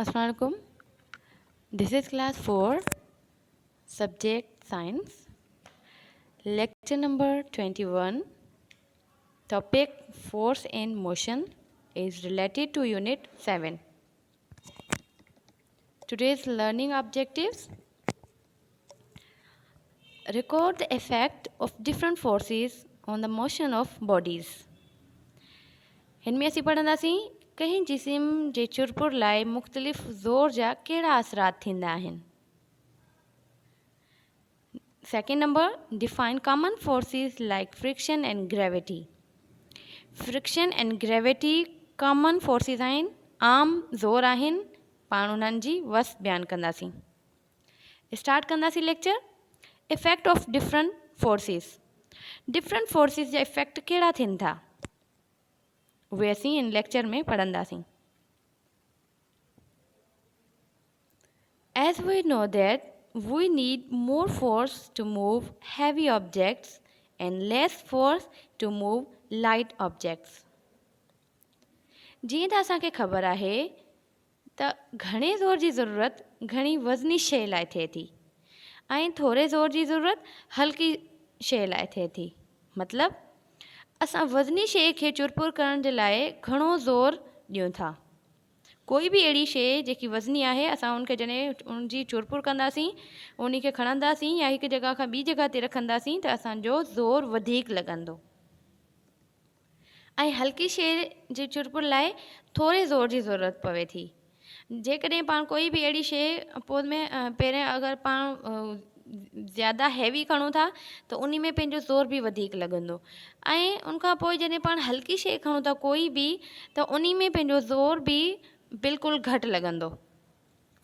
Assalamualaikum. This is class 4, subject science, lecture number 21. Topic force and motion is related to unit 7. Today's learning objectives: record the effect of different forces on the motion of bodies. इनमें असीं पढ़ंदासीं कंहिं जिस्म जे चुरपुर लाइ मुख़्तलिफ़ ज़ोर जा कहिड़ा असरात थींदा आहिनि. Second number, define common forces like friction and gravity. Friction and gravity common forces आहिनि, आम ज़ोर आहिनि, पाण उन्हनि जी वस बयानु कंदासीं. स्टार्ट कंदासीं lecture. Effect of different forces. Different forces जा इफेक्ट कहिड़ा थियनि था उहे असीं इन लेक्चर में पढ़ंदासीं. As we know that we need more force to move heavy objects and less force to move light objects. जीअं त असांखे ख़बर आहे त घणे ज़ोर जी ज़रूरत घणी वज़नी शइ लाइ थिए थी ऐं थोरे ज़ोर जी ज़रूरत हल्की शइ लाइ थिए थी. मतिलबु असां वज़नी शइ खे चुरपुर करण जे लाइ घणो ज़ोर ॾियूं था. कोई बि अहिड़ी शइ जेकी वज़नी आहे असां उनखे जॾहिं उनजी चुरपुर कंदासीं, उन खे खणंदासीं या हिकु जॻह खां ॿी जॻह ते रखंदासीं त असांजो ज़ोर वधीक लॻंदो. ऐं हल्की शइ जे चुरपुर लाइ थोरे ज़ोर जी ज़रूरत पवे थी. जेकॾहिं पाण कोई बि अहिड़ी शइ पोइ में पहिरें अगरि पाण ज़्यादा हैवी खणूं था त उन में पंहिंजो ज़ोर बि वधीक लॻंदो ऐं उनखां पोइ जॾहिं पाण हल्की शइ खणूं था कोई बि त उन में पंहिंजो ज़ोर बि बिल्कुलु घटि लॻंदो.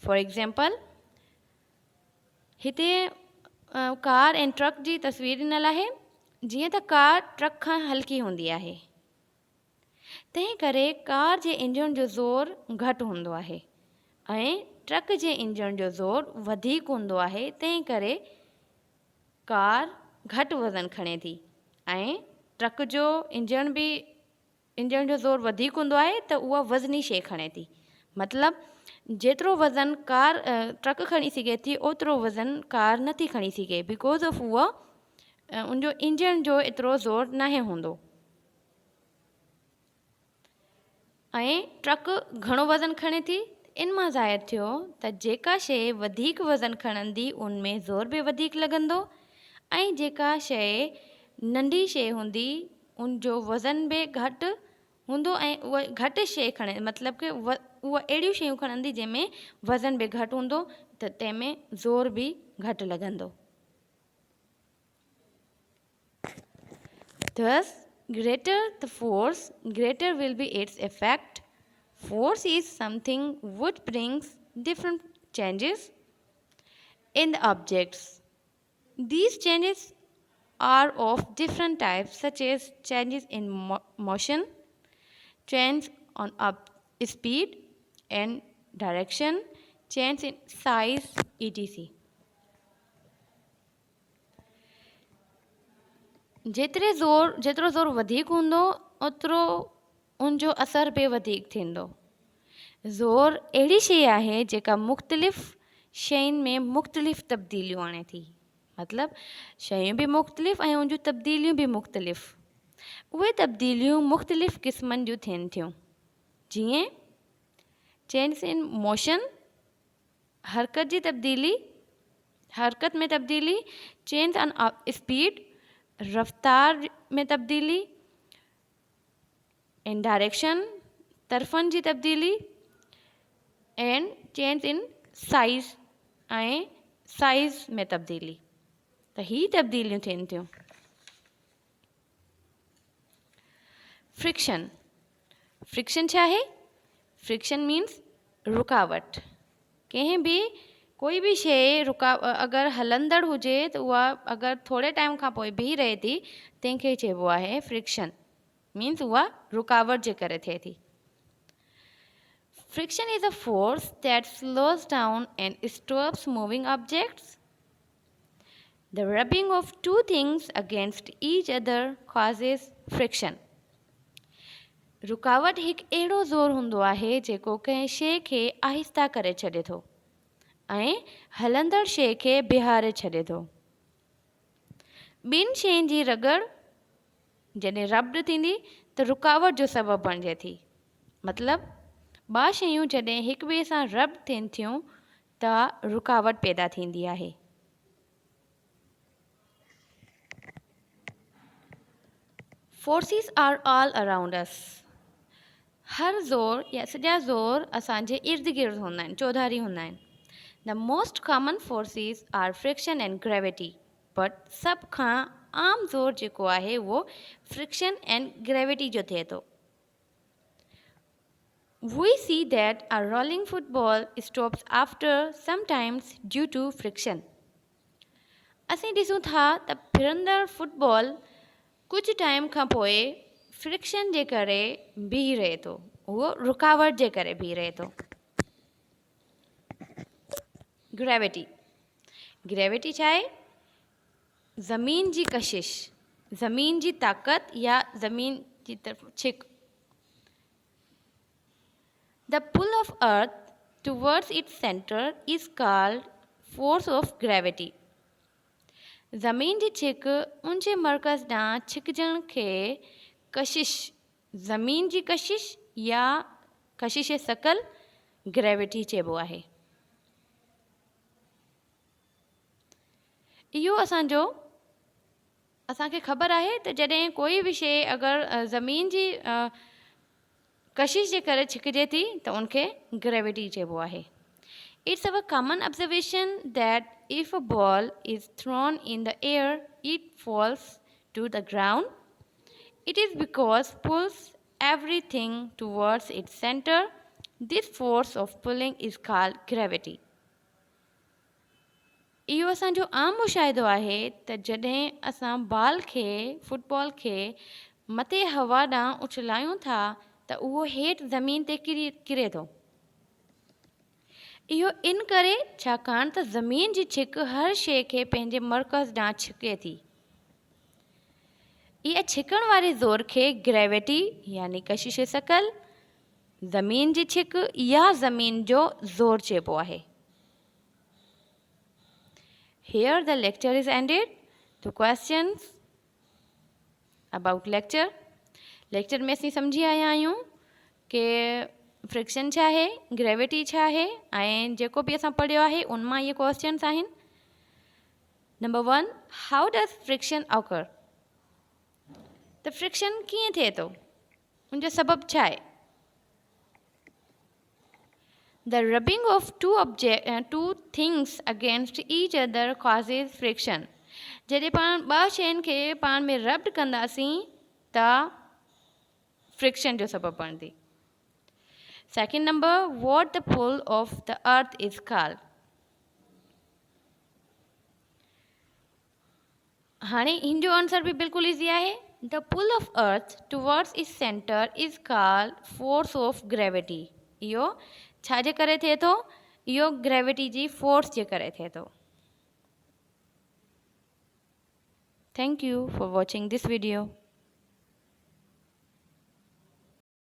फॉर एग्ज़ाम्पल हिते कार ऐं ट्रक जी तस्वीर ॾिनल आहे. जीअं त कार ट्रक खां हल्की हूंदी आहे, तंहिं करे कार जे इंजन जो ज़ोर घटि हूंदो आहे ऐं ट्रक जे इंजन जो ज़ोर वधीक हूंदो आहे. तंहिं करे कार घटि वज़न खणे थी ऐं ट्रक जो इंजन जो ज़ोर वधीक हूंदो आहे त उहा वज़नी शइ खणे थी. मतिलबु जेतिरो वज़न ट्रक खणी सघे थी ओतिरो वज़न कार नथी खणी सघे बिकॉज़ ऑफ उहा उनजो इंजन जो एतिरो ज़ोर नाहे हूंदो. ऐं ट्रक घणो वज़न खणे थी. इन मां ज़ाहिर थियो त जेका शइ वधीक वज़न खणंदी उनमें ज़ोर बि वधीक लॻंदो ऐं जेका शइ नंढी शइ हूंदी उनजो वज़न बि घटि हूंदो ऐं उहा घटि शइ खणे मतिलबु की उहा अहिड़ियूं शयूं खणंदी जंहिंमें वज़न बि घटि हूंदो त तंहिंमें ज़ोर बि घटि लॻंदो. Thus, greater the force, greater will be its effect. Force is something which brings different changes in the objects. These changes are of different types such as changes in motion, change on speed and direction, change in size, etc. जेतिरो ज़ोर वधीक हूंदो ओतिरो उनजो असर बि वधीक थींदो. ज़ोर अहिड़ी शइ आहे जेका मुख़्तलिफ़ शयुनि में मुख़्तलिफ़ तब्दीलियूं आणे थी. मतिलबु शयूं बि मुख़्तलिफ़ ऐं उनजूं तब्दीलियूं बि मुख़्तलिफ़. उहे तब्दीलियूं मुख़्तलिफ़ क़िस्मनि जूं थियनि थियूं. जीअं चेंज इन मोशन, हरकत जी तब्दीली, हरकत में तब्दीली, चेंज ऑन स्पीड, रफ़्तार में तब्दीली, इन डायरेक्शन, तरफ़नि जी तब्दीली एंड चेंज इन साइज़ ऐं साइज़ में तब्दीली. त ही तब्दीलियूं थियनि थियूं. फ्रिक्शन. फ्रिक्शन छा आहे? फ्रिक्शन मीन्स रुकावट. कंहिं बि कोई बि शइ अगरि हलंदड़ हुजे त उहा अगरि थोरे टाइम खां पोइ बीह रहे थी तंहिंखे चइबो आहे फ्रिक्शन. मीन्स उहा रुकावट जे करे थिए थी. Friction is a force that slows down and stops moving objects. The rubbing of two things against each other causes friction. रुकावट हिकु अहिड़ो ज़ोर हूंदो आहे जेको कंहिं शइ खे आहिस्ता करे छॾे थो ऐं हलंदड़ शइ खे बीहारे छॾे थो। ॿिनि शयुनि जी रगड़ जॾहिं रबड़ थींदी त रुकावट जो सबबु बणिजे थी। मतिलबु ॿ शयूं जॾहिं हिक ॿिए सां रब थियनि थियूं त रुकावट पैदा थींदी आहे। Forces R all around us. हर ज़ोर या सॼा ज़ोर असांजे इर्द गिर्द हूंदा आहिनि, चौधारी हूंदा आहिनि। The most common forces are friction and gravity, but सभ खां आम ज़ोर जेको आहे उहो फ्रिक्शन एंड ग्रेविटी जो थिए थो। We see that a rolling football stops after sometimes due to friction. असीं ॾिसूं था त फिरंदड़ फुटबॉल कुझु टाइम खां पोइ फ्रिक्शन जे करे बीह रहे थो, उहो रुकावट जे करे बीह रहे थो। ग्रेविटी छा आहे? ज़मीन जी कशिश, ज़मीन जी ताक़त या ज़मीन जी तरफ़ छिक। The pull of earth towards its center is called force of gravity. ज़मीन जी छिक उनजे मर्कज़ ॾांहुं छिकजण खे कशिश, ज़मीन जी कशिश या कशिश सकल ग्रेविटी चइबो आहे। इहो असांखे ख़बर आहे त जॾहिं कोई बि शइ अगरि ज़मीन जी कशिश जे करे छिकिजे थी त उनखे ग्रेविटी चइबो आहे। It's a common observation that if a ball is thrown in the air, it falls to the ground. It is because pulls everything towards its center. This force of pulling is called gravity. इहो असांजो आम मुशाहिदो आहे त जॾहिं असां football खे मथे हवा ॾांहुं उछलायूं था त उहो हेठि ज़मीन ते किरे थो। इहो इन करे छाकाणि त ज़मीन जी छिक हर शइ खे पंहिंजे मर्कज़ ॾांहुं छिके थी। इहा छिकण वारे ज़ोर खे ग्रेविटी यानी कशिश सकल, ज़मीन जी छिक या ज़मीन जो ज़ोर चइबो आहे। Here the lecture is ended. The questions about lecture. Lecture में असीं सम्झी आया आहियूं कि फ्रिक्शन छा आहे, ग्रेविटी छा आहे ऐं जेको बि असां पढ़ियो आहे उन मां इहे क्वेश्चन्स आहिनि। Number 1, how does friction occur? त फ्रिक्शन कीअं थिए थो, उनजो सबबु छा आहे? The rubbing of two things against each other causes friction. जॾहिं पाण ॿ शयुनि खे पाण में रब्ड कंदासीं त फ्रिक्शन जो सबबु बणंदी। Second number, what the pull of the earth is called? हाणे इन जो आंसर बि बिल्कुलु ईज़ी आहे। The pull of earth towards its center is called force of gravity. इहो छा जे करे थिए थो? इहो ग्रेविटी जी फोर्स जे करे थिए थो। Thank you for watching this video.